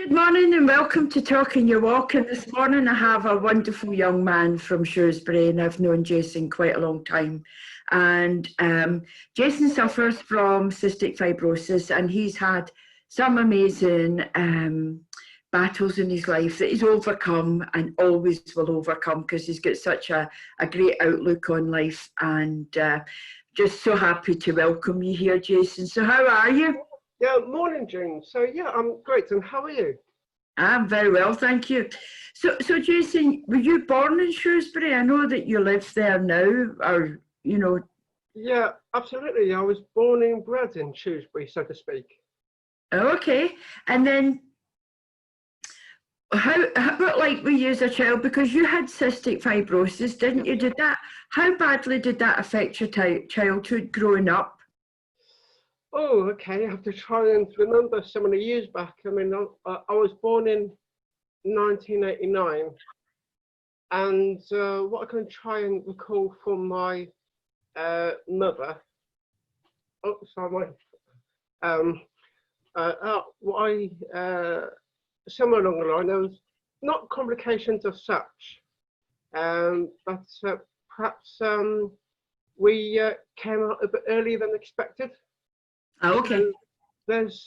Good morning and welcome to Talking Your Walk. And this morning I have a wonderful young man from Shrewsbury, and I've known Jason quite a long time. And Jason suffers from cystic fibrosis, and he's had some amazing battles in his life that he's overcome and always will overcome, because he's got such a great outlook on life. And just so happy to welcome you here, Jason. So how are you? Yeah, morning, June. So yeah, I'm great. And how are you? I'm very well, thank you. So Jason, were you born in Shrewsbury? I know that you live there now, or you know. Yeah, absolutely. I was born and bred in Shrewsbury, so to speak. Okay, and then what like were you as a child? Because you had cystic fibrosis, didn't you? How badly did that affect your childhood growing up? Oh, okay. I have to try and remember so many years back. I mean, I was born in 1989, and what I can try and recall from my mother. Oh, sorry, somewhere along the line, there was not complications as such, but perhaps we came out a bit earlier than expected. Oh, okay. So there's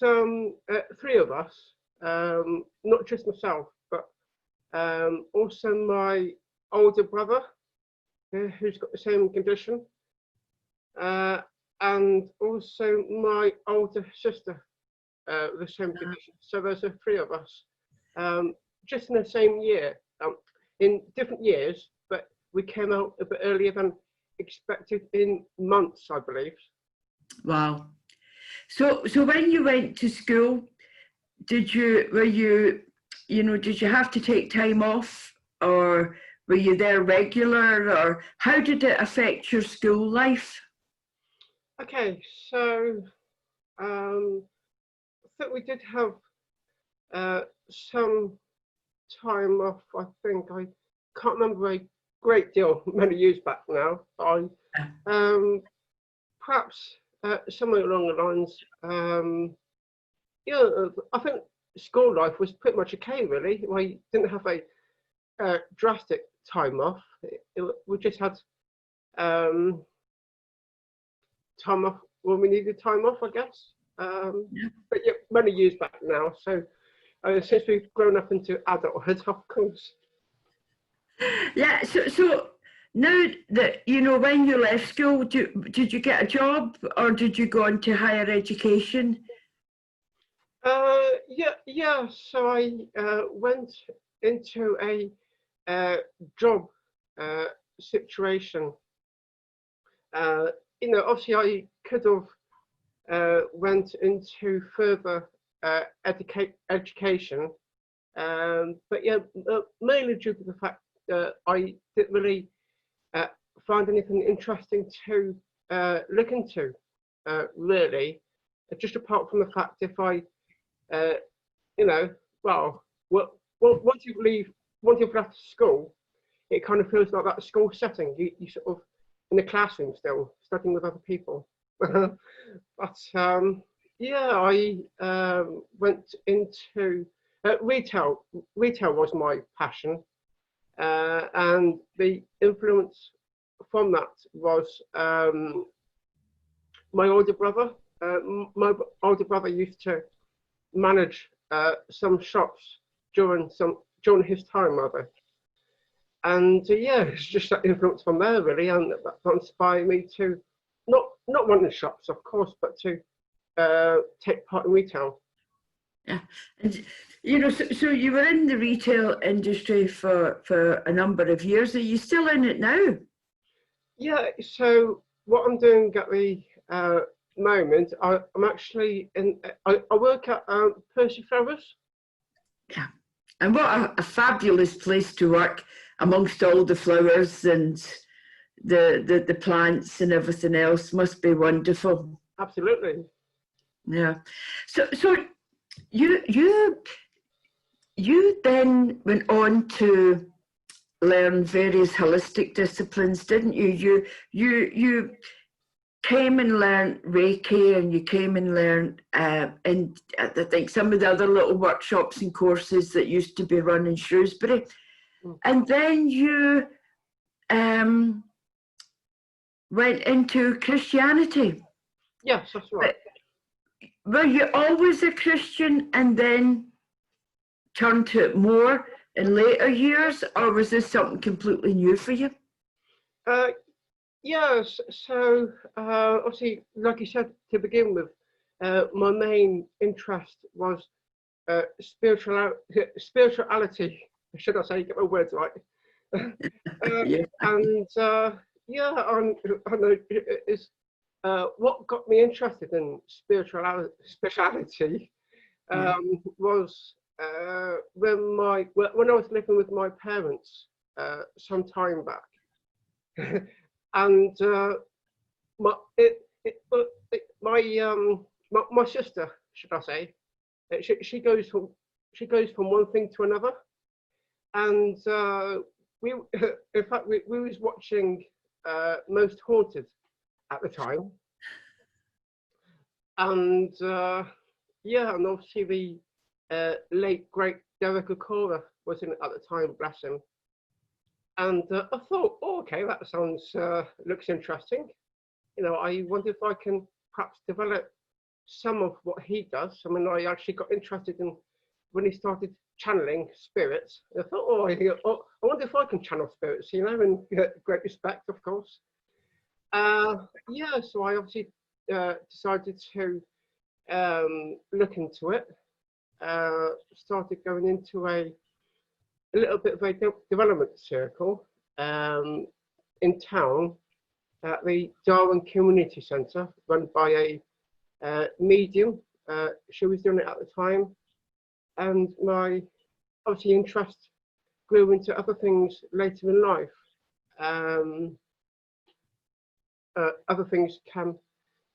three of us, not just myself, but also my older brother, who's got the same condition, and also my older sister with the same condition. So there's three of us, just in the same year, in different years, but we came out a bit earlier than expected in months, I believe. Wow. So when you went to school, did you have to take time off, or were you there regular, or how did it affect your school life? Okay, so I think we did have some time off. I think I can't remember a great deal many years back now. But I perhaps somewhere along the lines. I think school life was pretty much okay, really. We didn't have a drastic time off. We just had time off when we needed time off, I guess. But yeah, many years back now. So since we've grown up into adulthood, of course. Yeah. So now that when you left school, did you get a job, or did you go on to higher education? Yeah. So I went into a job situation. Obviously I could have went into further education, but yeah, mainly due to the fact that I didn't really find anything interesting to look into, really. Just apart from the fact, if I once you've left school, it kind of feels like that school setting. You sort of in the classroom still studying with other people. But yeah, I went into retail. Retail was my passion, and the influence from that was my older brother. My older brother used to manage some shops during his time, rather. And yeah, it's just that influence from there, really, and that inspired me to not run the shops, of course, but to take part in retail. Yeah, and so you were in the retail industry for a number of years. Are you still in it now? Yeah. So what I'm doing at the moment, I'm actually I work at Cystic Fibrosis. Yeah, and what a fabulous place to work amongst all the flowers and the plants and everything else. Must be wonderful. Absolutely. Yeah. So you then went on to learn various holistic disciplines, didn't you? You came and learned Reiki, and you came and learned, and I think some of the other little workshops and courses that used to be run in Shrewsbury. And then you went into Christianity. Yes, that's right. Were you always a Christian and then turned to it more in later years, or was this something completely new for you? Yes, so obviously, like you said to begin with, my main interest was spirituality. Should I say, get my words right? Yeah. And yeah, I know it's what got me interested in spirituality was when I was living with my parents some time back, and my sister, should I say, she goes from one thing to another, and we in fact we was watching Most Haunted at the time, and yeah, and obviously the late great Derek Okora was in it at the time, bless him. And I thought, oh, okay, that sounds looks interesting. You know, I wonder if I can perhaps develop some of what he does. I mean, I actually got interested in when he started channeling spirits. I thought, oh, I wonder if I can channel spirits, you know, and great respect, of course. Yeah, so I obviously decided to look into it. Started going into a little bit of a development circle in town at the Darwin Community Centre, run by a medium. She was doing it at the time, and my obviously interest grew into other things later in life. Other things came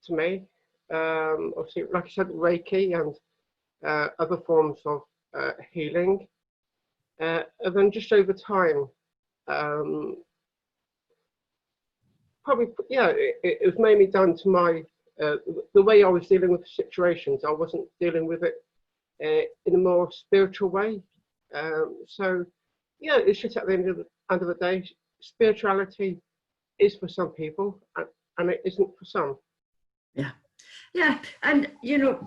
to me, obviously, like I said, Reiki and other forms of healing. And then just over time, probably, yeah, it was mainly down to my, the way I was dealing with situations. I wasn't dealing with it in a more spiritual way. So, yeah, it's just at the end of the day, spirituality is for some people and it isn't for some. Yeah. Yeah. And, you know,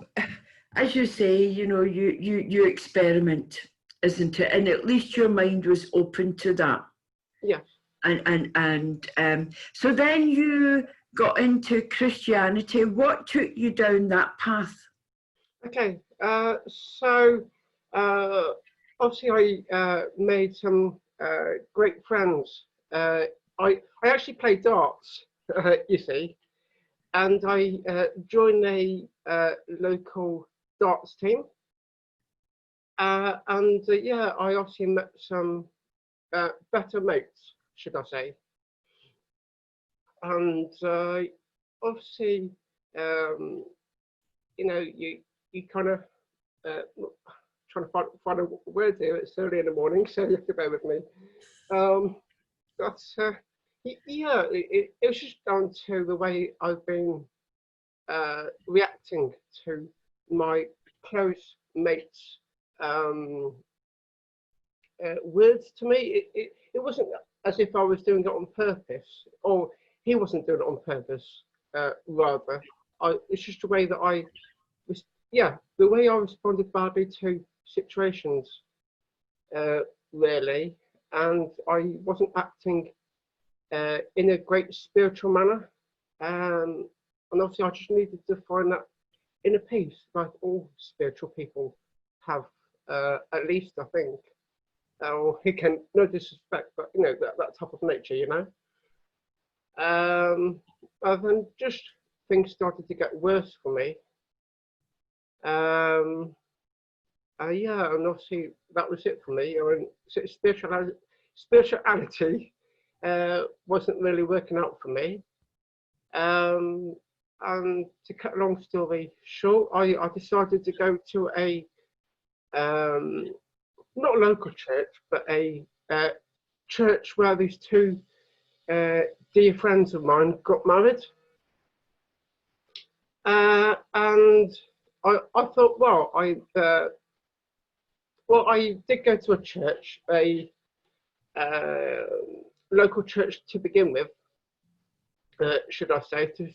as you say, you know, you experiment, isn't it? And at least your mind was open to that. Yes. And so then you got into Christianity. What took you down that path? Okay. So obviously I made some great friends. I actually played darts, you see, and I joined a local darts team. And yeah, I obviously met some better mates, should I say. And obviously, you know, you kind of trying to find a word here. It's early in the morning, so you have to bear with me. That's yeah, it was just down to the way I've been reacting to my close mates' words to me. It wasn't as if I was doing it on purpose, or he wasn't doing it on purpose. Rather, it's just the way that I was. Yeah, the way I responded badly to situations, really, and I wasn't acting in a great spiritual manner. And obviously, I just needed to find that inner peace, like all spiritual people have, at least I think. Or he can, no disrespect, but you know, that type of nature, you know. And then just things started to get worse for me. Yeah, and obviously that was it for me. I mean, spirituality wasn't really working out for me. And to cut a long story short, I decided to go to a not a local church, but a church where these two dear friends of mine got married. And I thought, well, I did go to a church, a local church to begin with, should I say, to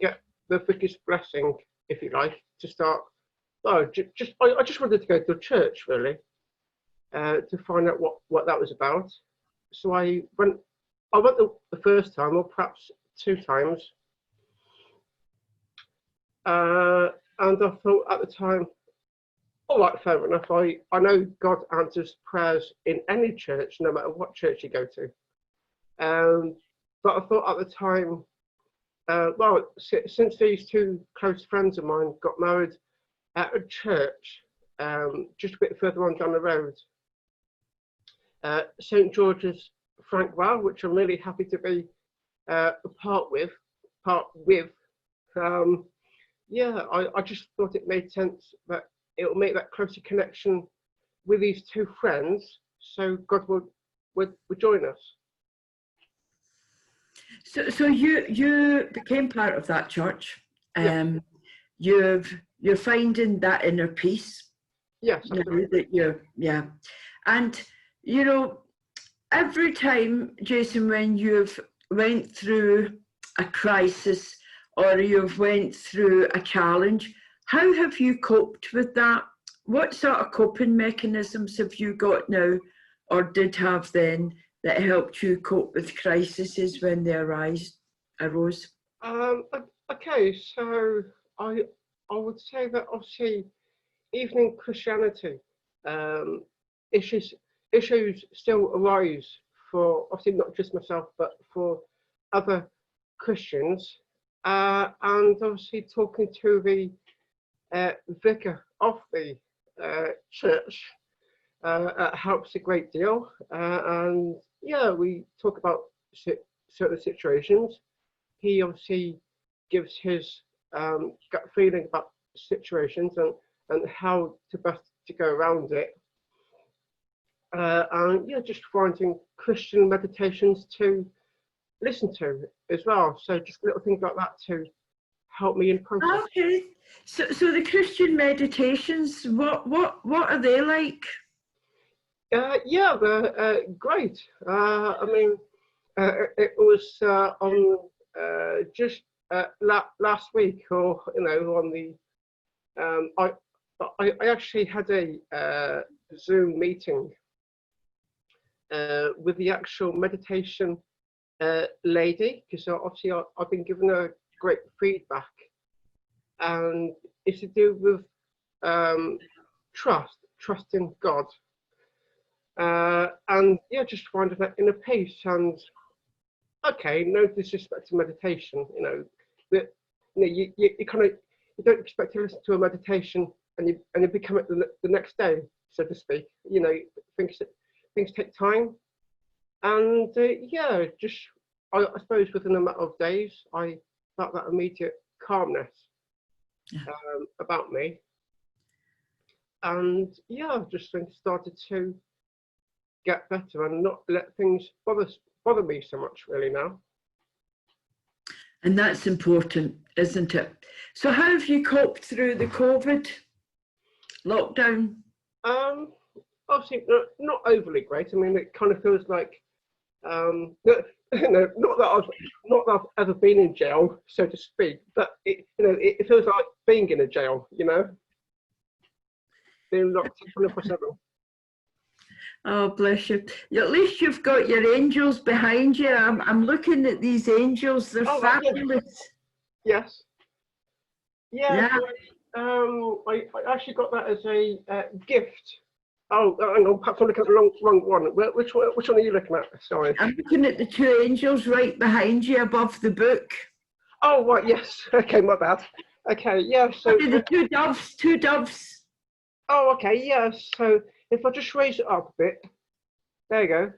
get the biggest blessing, if you like, to start. Oh, I just wanted to go to a church really, to find out what that was about. So I went the first time, or perhaps 2 times, and I thought at the time, all right, fair enough. I know God answers prayers in any church, no matter what church you go to. But I thought at the time, well, since these 2 close friends of mine got married at a church just a bit further on down the road, St. George's Frankwell, which I'm really happy to be part with. Yeah, I just thought it made sense that it will make that closer connection with these 2 friends, so God would join us. So you became part of that church. You're finding that inner peace. Yes, that yeah, and you know, every time, Jason, when you've went through a crisis or you've went through a challenge, how have you coped with that? What sort of coping mechanisms have you got now, or did have then, that helped you cope with crises when they arose? Okay, so I would say that obviously, even in Christianity, issues still arise for obviously not just myself, but for other Christians, and obviously talking to the vicar of the church helps a great deal, and yeah, we talk about certain situations. He obviously gives his gut feeling about situations and how to best to go around it. And yeah, just finding Christian meditations to listen to as well. So just little things like that to help me in process. Okay, so the Christian meditations, what are they like? Yeah, they're great. I mean, it was on just last week, or on the I actually had a Zoom meeting with the actual meditation lady, because obviously I've been given a great feedback, and it's to do with trust in God, and yeah, just finding that inner peace. And okay, no disrespect to meditation, that you kind of, you don't expect to listen to a meditation and you become it the next day, so to speak. Things take time, and yeah, just I suppose within a matter of days, I felt that immediate calmness about me, and yeah, just things started to get better and not let things bother me so much really now. And that's important, isn't it? So how have you coped through the COVID lockdown? Obviously not overly great. I mean, it kind of feels like not that I've ever been in jail, so to speak, but it feels like being in a jail, being locked in 24/7. Oh, bless you. At least you've got your angels behind you. I'm looking at these angels. They're fabulous. Yes. Yeah. Yeah. I actually got that as a gift. Oh, hang on, perhaps I'm looking at the wrong one. Which one are you looking at? Sorry. I'm looking at the 2 angels right behind you above the book. Oh, right, yes. Okay, my bad. Okay, yeah, so... the 2 doves. Oh, okay, yeah, so if I just raise it up a bit. There you go.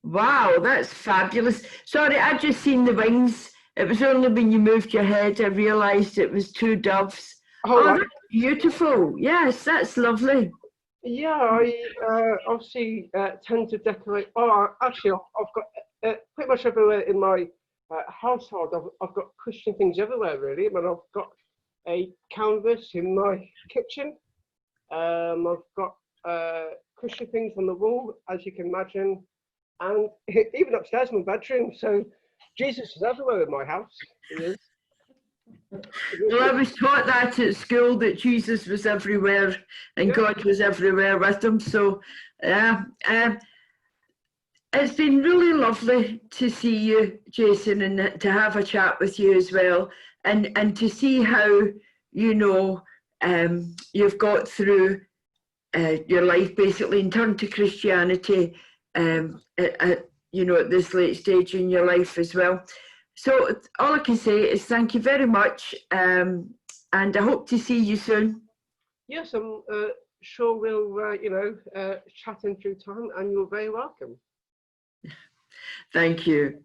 Wow, that's fabulous. Sorry, I just seen the wings. It was only when you moved your head I realised it was 2 doves. Oh, right. That's beautiful. Yes, that's lovely. Yeah, I obviously tend to decorate. Oh, actually, I've got pretty much everywhere in my household, I've got Christian things everywhere, really. I mean, I've got a canvas in my kitchen. I've got Christian things on the wall, as you can imagine, and even upstairs in my bedroom. So Jesus is everywhere in my house. He is. Well, I was taught that at school, that Jesus was everywhere and Yeah. God was everywhere with him. So it's been really lovely to see you, Jason, and to have a chat with you as well, and to see how, you know, you've got through your life basically and turned to Christianity at this late stage in your life as well. So all I can say is thank you very much, and I hope to see you soon. Yes, I'm sure we'll, chat in through time, and you're very welcome. Thank you.